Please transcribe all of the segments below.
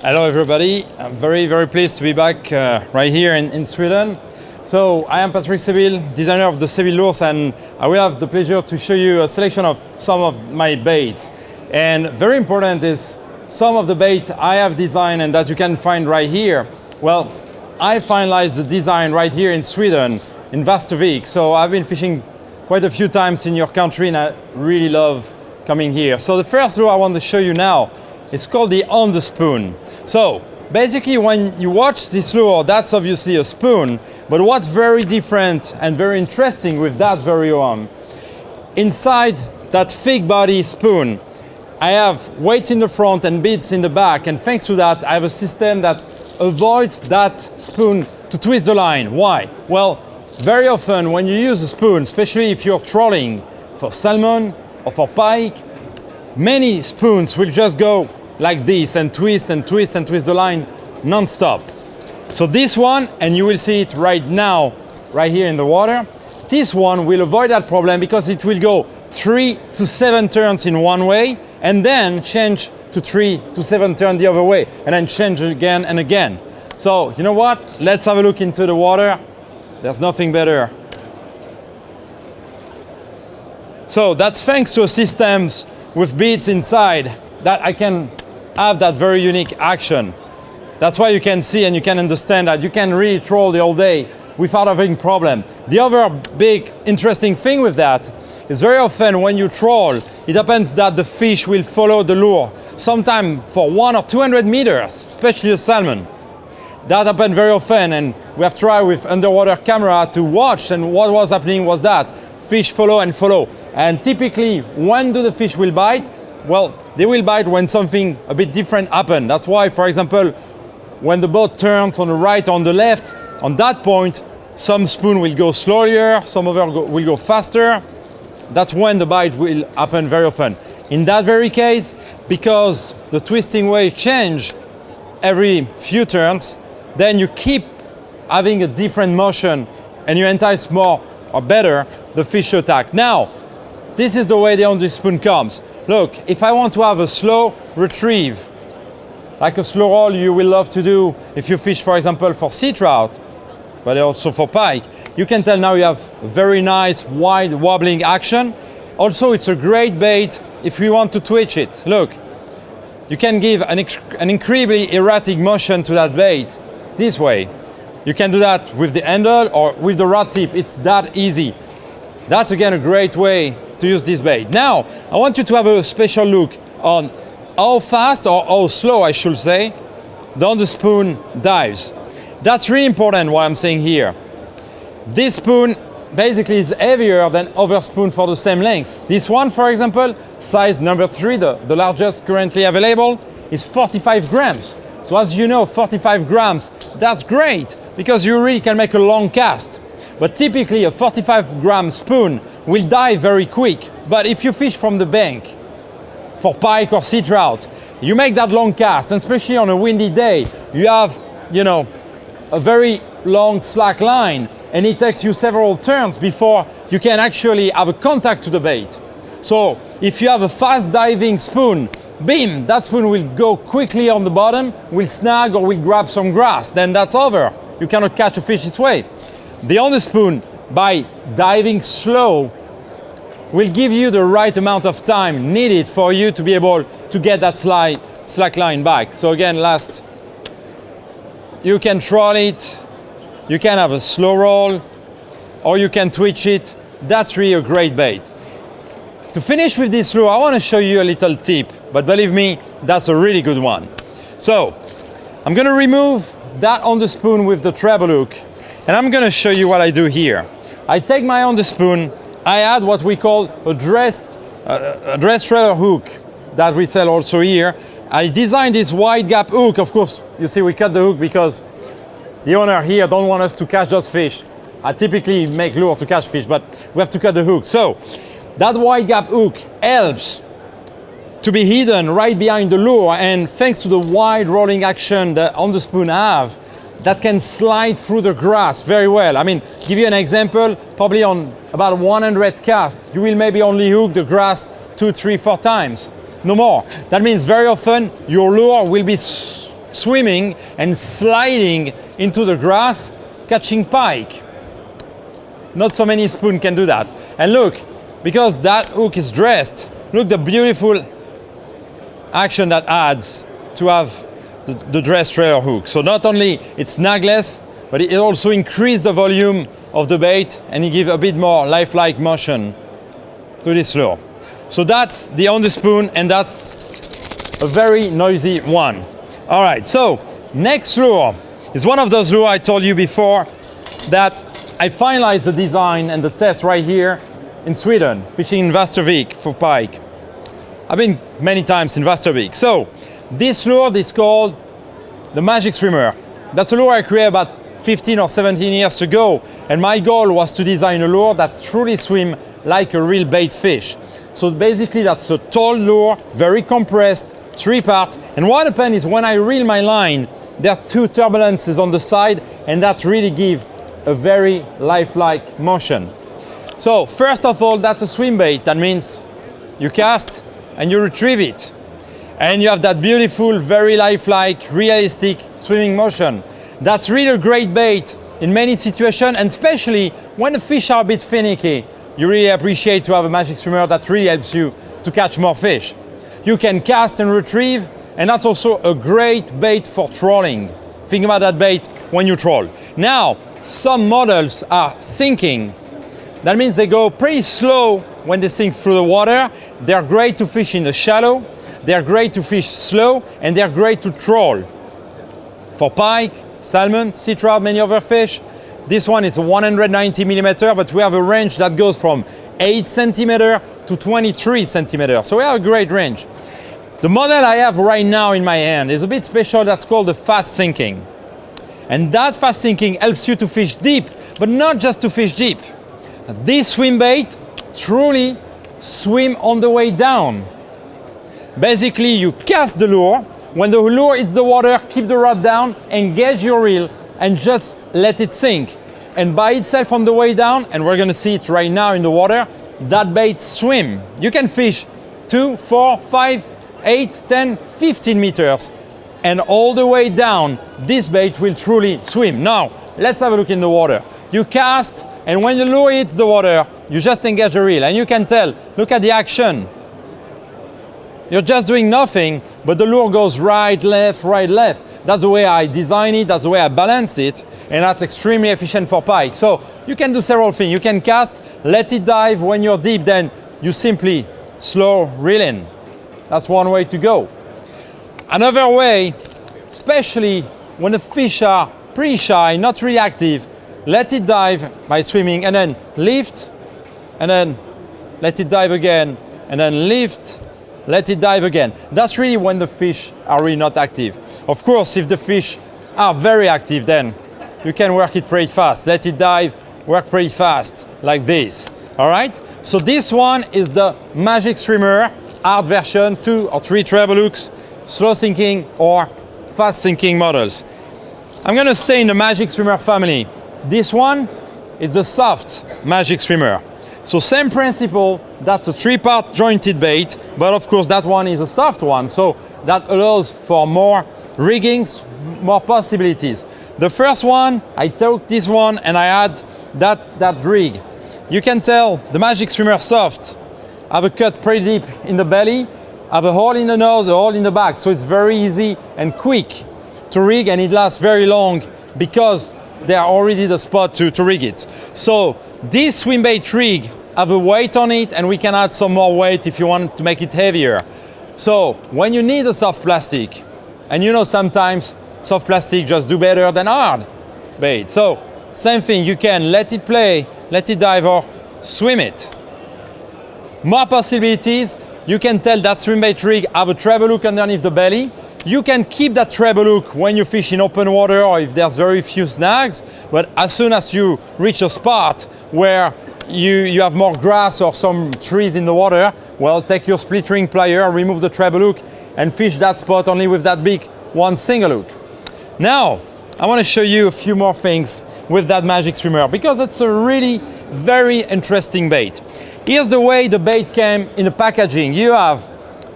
Hello everybody, I'm very pleased to be back right here in Sweden. So I am Patrick Sebile, designer of the Sebile lures, and I will have the pleasure to show you a selection of some of my baits. And very important is some of the bait I have designed and that you can find right here. Well, I finalized the design right here in Sweden, in Västervik. So I've been fishing quite a few times in your country and I really love coming here. So the first lure I want to show you now, it's called the on the spoon. So basically when you watch this lure, that's obviously a spoon, but what's very different and very interesting with that very one, inside that thick body spoon, I have weights in the front and beads in the back, and thanks to that I have a system that avoids that spoon to twist the line. Why? Well, very often when you use a spoon, especially if you're trolling for salmon or for pike, many spoons will just go like this and twist and twist and twist the line non-stop. So this one, and you will see it right now, right here in the water, this one will avoid that problem because it will go 3 to 7 turns in one way and then change to 3 to 7 turns the other way and then change again and again. So you know what? Let's have a look into the water. There's nothing better. So that's thanks to systems with beads inside that I can have that very unique action. That's why you can see and you can understand that you can really troll the whole day without having problem. The other big interesting thing with that is very often when you troll, it happens that the fish will follow the lure, sometimes for 100 or 200 meters, especially a salmon. That happened very often, and we have tried with underwater camera to watch, and what was happening was that fish follow and follow. And typically, when do the fish will bite? Well, they will bite when something a bit different happens. That's why, for example, when the boat turns on the right or on the left, on that point, some spoon will go slower, some other will go faster. That's when the bite will happen very often. In that very case, because the twisting weight change every few turns, then you keep having a different motion and you entice more or better the fish to attack. Now, this is the way the on the spoon comes. Look, if I want to have a slow retrieve, like a slow roll you will love to do if you fish, for example, for sea trout, but also for pike, you can tell now you have a very nice wide wobbling action. Also, it's a great bait if we want to twitch it. Look, you can give an incredibly erratic motion to that bait this way. You can do that with the handle or with the rod tip. It's that easy. That's again a great way to use this bait. Now, I want you to have a special look on how fast or how slow, I should say, the on the spoon dives. That's really important what I'm saying here. This spoon basically is heavier than other spoon for the same length. This one, for example, size number 3, the largest currently available, is 45 grams. So as you know, 45 grams, that's great because you really can make a long cast. But typically a 45 gram spoon will die very quick. But if you fish from the bank for pike or sea trout, you make that long cast, and especially on a windy day, you have, a very long slack line, and it takes you several turns before you can actually have a contact to the bait. So if you have a fast diving spoon, beam, that spoon will go quickly on the bottom, will snag or will grab some grass, then that's over. You cannot catch a fish this way. The on the spoon, by diving slow, will give you the right amount of time needed for you to be able to get that slack line back. So again, last, you can troll it, you can have a slow roll, or you can twitch it. That's really a great bait. To finish with this lure, I want to show you a little tip, but believe me, that's a really good one. So, I'm going to remove that on the spoon with the treble hook, and I'm going to show you what I do here. I take my on the spoon, I add what we call a dressed trailer hook that we sell also here. I designed this wide gap hook. Of course, you see we cut the hook because the owner here don't want us to catch those fish. I typically make lure to catch fish, but we have to cut the hook. So that wide gap hook helps to be hidden right behind the lure, and thanks to the wide rolling action that on the spoon have, that can slide through the grass very well. I mean, give you an example, probably on about 100 casts, you will maybe only hook the grass 2, 3, 4 times, no more. That means very often your lure will be swimming and sliding into the grass, catching pike. Not so many spoons can do that. And look, because that hook is dressed, look the beautiful action that adds to have the dress trailer hook. So not only it's snagless, but it also increases the volume of the bait and it gives a bit more lifelike motion to this lure. So that's the on the spoon, and that's a very noisy one. All right, so next lure is one of those lures I told you before that I finalized the design and the test right here in Sweden, fishing in Västervik for pike. I've been many times in Västervik. So this lure is called the Magic Swimmer. That's a lure I created about 15 or 17 years ago, and my goal was to design a lure that truly swims like a real bait fish. So basically that's a tall lure, very compressed, 3-part, and what happens is when I reel my line, there are 2 turbulences on the side, and that really gives a very lifelike motion. So first of all, that's a swim bait. That means you cast and you retrieve it. And you have that beautiful, very lifelike, realistic swimming motion. That's really a great bait in many situations, and especially when the fish are a bit finicky, you really appreciate to have a Magic Swimmer that really helps you to catch more fish. You can cast and retrieve, and that's also a great bait for trolling. Think about that bait when you troll. Now, some models are sinking. That means they go pretty slow when they sink through the water. They're great to fish in the shallow, they're great to fish slow, and they're great to troll. For pike, salmon, sea trout, many other fish. This one is 190 millimeter, but we have a range that goes from 8 centimeter to 23 centimeter. So we have a great range. The model I have right now in my hand is a bit special. That's called the fast sinking. And that fast sinking helps you to fish deep, but not just to fish deep. This swim bait truly swim on the way down. Basically, you cast the lure. When the lure hits the water, keep the rod down, engage your reel, and just let it sink. And by itself on the way down, and we're gonna see it right now in the water, that bait swim. You can fish 2, 4, 5, 8, 10, 15 meters. And all the way down, this bait will truly swim. Now, let's have a look in the water. You cast, and when the lure hits the water, you just engage the reel, and you can tell, look at the action. You're just doing nothing, but the lure goes right, left, right, left. That's the way I design it, that's the way I balance it, and that's extremely efficient for pike. So you can do several things. You can cast, let it dive. When you're deep, then you simply slow reel in. That's one way to go. Another way, especially when the fish are pretty shy, not really active, let it dive by swimming, and then lift, and then let it dive again, and then lift, let it dive again. That's really when the fish are really not active. Of course, if the fish are very active, then you can work it pretty fast. Let it dive, work pretty fast, like this. All right? So this one is the Magic Swimmer, hard version, 2 or 3 treble hooks, slow sinking or fast sinking models. I'm gonna stay in the Magic Swimmer family. This one is the soft Magic Swimmer. So same principle, that's a 3-part jointed bait, but of course that one is a soft one, so that allows for more riggings, more possibilities. The first one, I took this one and I add that rig. You can tell the Magic Swimmer soft have a cut pretty deep in the belly, have a hole in the nose, a hole in the back, so it's very easy and quick to rig, and it lasts very long because they are already the spot to rig it. So this swim bait rig have a weight on it, and we can add some more weight if you want to make it heavier. So when you need a soft plastic, and you know sometimes soft plastic just do better than hard bait. So same thing, you can let it play, let it dive, or swim it. More possibilities. You can tell that swim bait rig have a treble hook underneath the belly. You can keep that treble hook when you fish in open water or if there's very few snags, but as soon as you reach a spot where you have more grass or some trees in the water, well, take your split ring plier, remove the treble hook, and fish that spot only with that big one single hook. Now, I want to show you a few more things with that Magic Swimmer because it's a really very interesting bait. Here's the way the bait came in the packaging. You have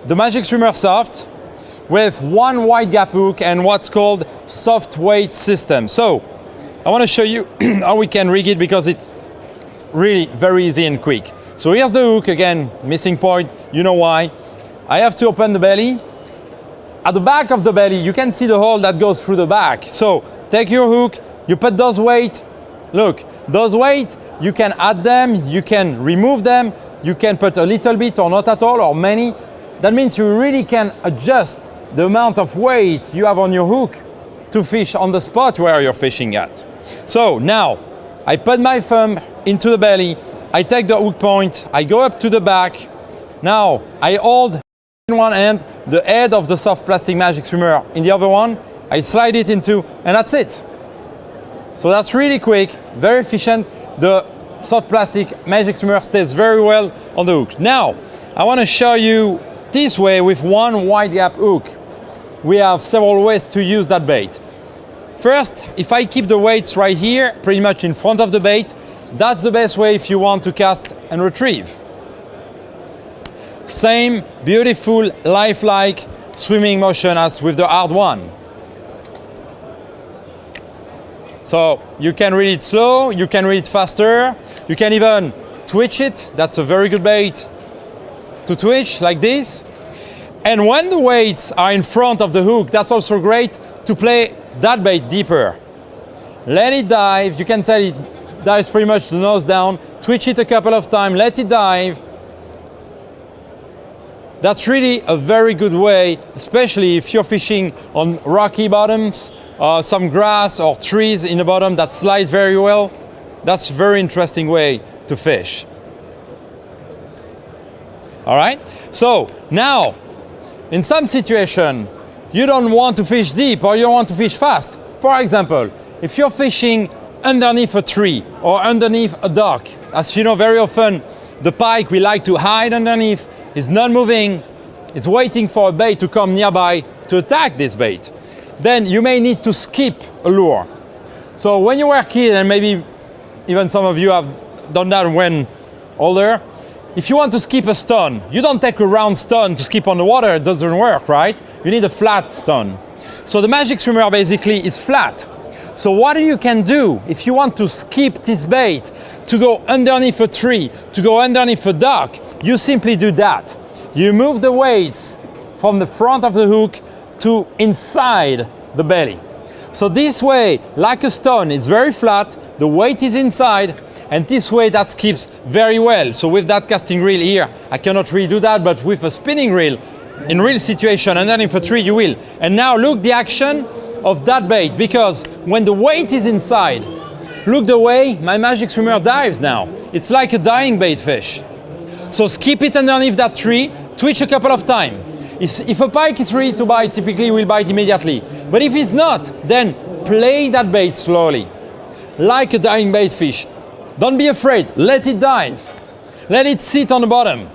the Magic Swimmer soft, with one wide gap hook and what's called soft weight system. So I want to show you how we can rig it because it's really very easy and quick. So here's the hook, again, missing point, you know why. I have to open the belly. At the back of the belly, you can see the hole that goes through the back. So take your hook, you put those weight. Look, those weight, you can add them, you can remove them, you can put a little bit or not at all or many. That means you really can adjust the amount of weight you have on your hook to fish on the spot where you're fishing at. So now, I put my thumb into the belly, I take the hook point, I go up to the back. Now, I hold in one hand the head of the soft plastic magic swimmer, in the other one, I slide it into, and that's it. So that's really quick, very efficient. The soft plastic magic swimmer stays very well on the hook. Now, I want to show you this way with one wide gap hook. We have several ways to use that bait. First, if I keep the weights right here, pretty much in front of the bait, that's the best way if you want to cast and retrieve. Same beautiful, lifelike swimming motion as with the hard one. So you can read it slow, you can read it faster, you can even twitch it. That's a very good bait to twitch like this. And when the weights are in front of the hook, that's also great to play that bait deeper. Let it dive, you can tell it dives pretty much the nose down, twitch it a couple of times, let it dive. That's really a very good way, especially if you're fishing on rocky bottoms, some grass or trees in the bottom that slide very well. That's a very interesting way to fish. All right, so now, in some situation, you don't want to fish deep or you don't want to fish fast. For example, if you're fishing underneath a tree or underneath a dock, as you know very often, the pike we like to hide underneath is not moving, it's waiting for a bait to come nearby to attack this bait. Then you may need to skip a lure. So when you were a kid, and maybe even some of you have done that when older, if you want to skip a stone, you don't take a round stone to skip on the water, it doesn't work, right? You need a flat stone. So the magic swimmer basically is flat. So what you can do if you want to skip this bait, to go underneath a tree, to go underneath a dock, you simply do that. You move the weights from the front of the hook to inside the belly. So this way, like a stone, it's very flat, the weight is inside, and this way that skips very well. So with that casting reel here, I cannot really do that, but with a spinning reel, in real situation, underneath a tree, you will. And now look the action of that bait, because when the weight is inside, look the way my magic swimmer dives now. It's like a dying bait fish. So skip it underneath that tree, twitch a couple of times. If a pike is ready to bite, typically he will bite immediately. But if it's not, then play that bait slowly, like a dying bait fish. Don't be afraid, let it dive. Let it sit on the bottom.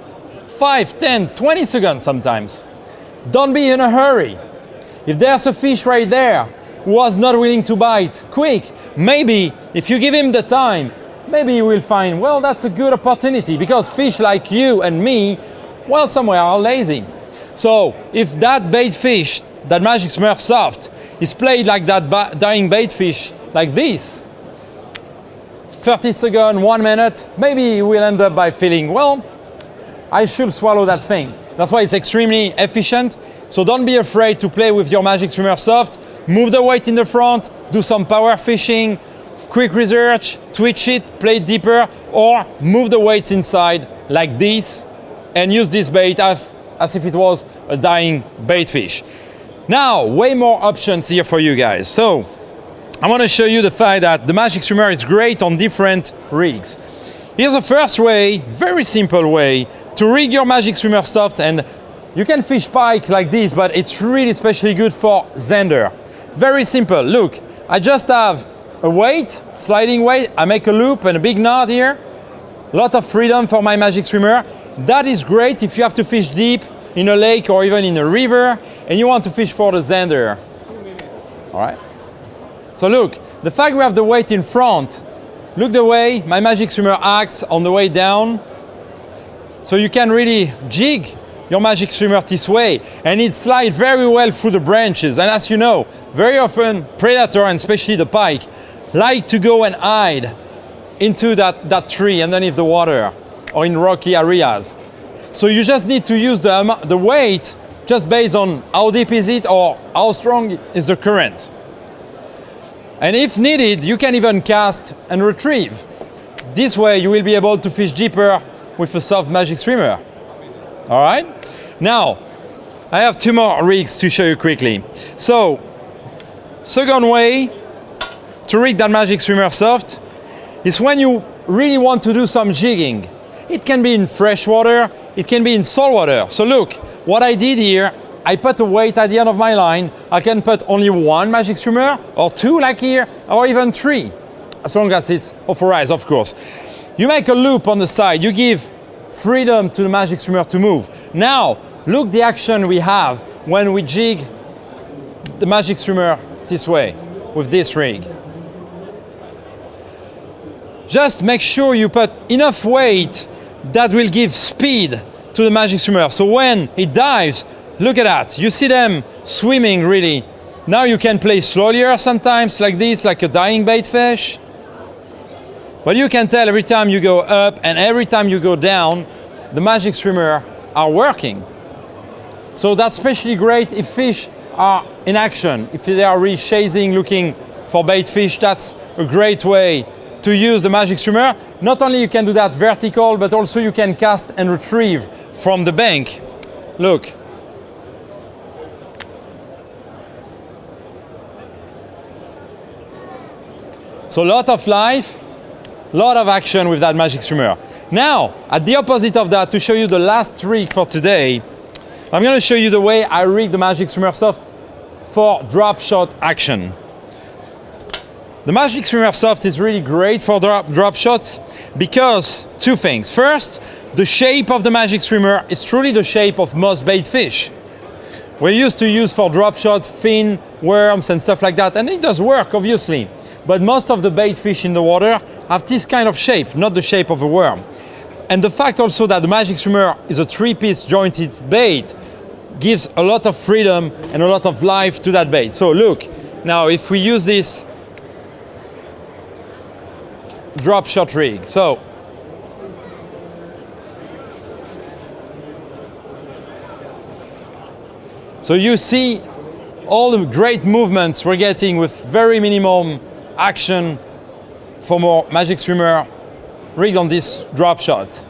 5, 10, 20 seconds sometimes. Don't be in a hurry. If there's a fish right there who was not willing to bite, quick, maybe if you give him the time, maybe you will find, well, that's a good opportunity, because fish like you and me, well, somewhere are lazy. So if that bait fish, that magic swimmer soft, is played like that dying bait fish, like this, 30 seconds, 1 minute, maybe you will end up by feeling, well, I should swallow that thing. That's why it's extremely efficient. So don't be afraid to play with your magic swimmer soft. Move the weight in the front, do some power fishing, quick research, twitch it, play it deeper, or move the weights inside like this and use this bait as if it was a dying bait fish. Now, way more options here for you guys. So I want to show you the fact that the magic swimmer is great on different rigs. Here's the first way, very simple way, to rig your magic swimmer soft, and you can fish pike like this, but it's really especially good for zander. Very simple, look, I just have a weight, sliding weight, I make a loop and a big knot here. A lot of freedom for my magic swimmer. That is great if you have to fish deep in a lake or even in a river and you want to fish for the zander. 2 minutes. All right. So look, the fact we have the weight in front, look the way my magic swimmer acts on the way down. So you can really jig your magic streamer this way, and it slides very well through the branches. And as you know, very often predator, and especially the pike, like to go and hide into that tree underneath the water or in rocky areas. So you just need to use the weight just based on how deep is it or how strong is the current. And if needed, you can even cast and retrieve. This way you will be able to fish deeper with a soft magic streamer. All right? Now, I have 2 more rigs to show you quickly. So, second way to rig that magic streamer soft is when you really want to do some jigging. It can be in fresh water, it can be in salt water. So look, what I did here, I put a weight at the end of my line. I can put only 1 magic streamer, or 2 like here, or even 3, as long as it's authorized, of course. You make a loop on the side, you give freedom to the magic streamer to move. Now, look the action we have when we jig the magic streamer this way, with this rig. Just make sure you put enough weight that will give speed to the magic streamer. So when it dives, look at that. You see them swimming really. Now you can play slowlier sometimes like this, like a dying bait fish. But you can tell every time you go up and every time you go down, the magic streamer are working. So that's especially great if fish are in action. If they are really chasing, looking for bait fish, that's a great way to use the magic streamer. Not only you can do that vertical, but also you can cast and retrieve from the bank. Look. So a lot of life, a lot of action with that magic streamer. Now, at the opposite of that, to show you the last rig for today, I'm going to show you the way I rig the magic streamer soft for drop shot action. The magic streamer soft is really great for drop shots because 2 things. First, the shape of the magic streamer is truly the shape of most bait fish. We're used to use for drop shot fin, worms and stuff like that, and it does work obviously. But most of the bait fish in the water have this kind of shape, not the shape of a worm. And the fact also that the magic streamer is a 3-piece jointed bait gives a lot of freedom and a lot of life to that bait. So look, now if we use this drop shot rig. So you see all the great movements we're getting with very minimum action from our magic streamer rigged on this drop shot.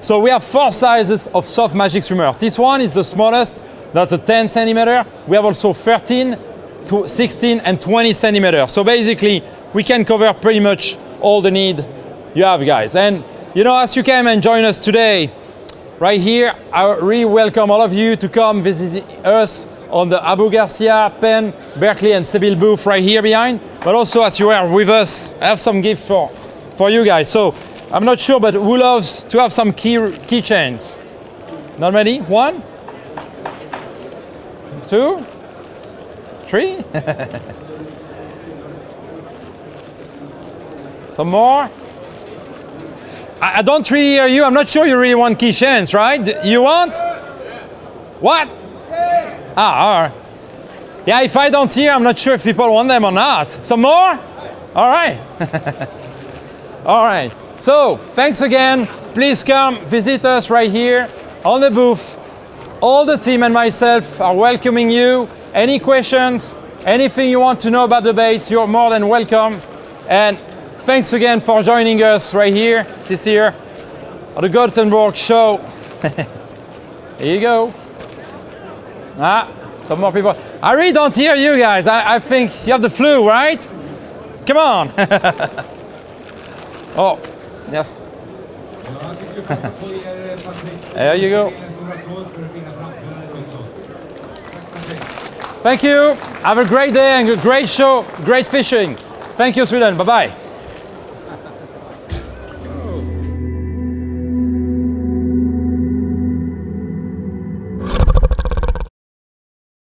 So we have 4 sizes of soft magic streamer. This one is the smallest, that's a 10 centimeter. We have also 13, 16 and 20 centimeters. So basically we can cover pretty much all the need you have, guys. And you know, as you came and join us today right here, I really welcome all of you to come visit us on the Abu Garcia, Penn, Berkeley and Sebile booth right here behind. But also as you are with us, I have some gift for you guys. So I'm not sure, but who loves to have some keychains? Not many? 1? 2? 3? Some more? I don't really hear you. I'm not sure you really want keychains, right? You want? What? All right. Yeah, if I don't hear, I'm not sure if people want them or not. Some more? All right. All right. So, thanks again. Please come visit us right here on the booth. All the team and myself are welcoming you. Any questions, anything you want to know about the baits, you're more than welcome. And thanks again for joining us right here this year at the Gothenburg show. Here you go. Some more people. I really don't hear you guys. I think you have the flu, right? Come on. Oh, yes. There you go. Thank you. Have a great day and a great show, great fishing. Thank you, Sweden. Bye-bye.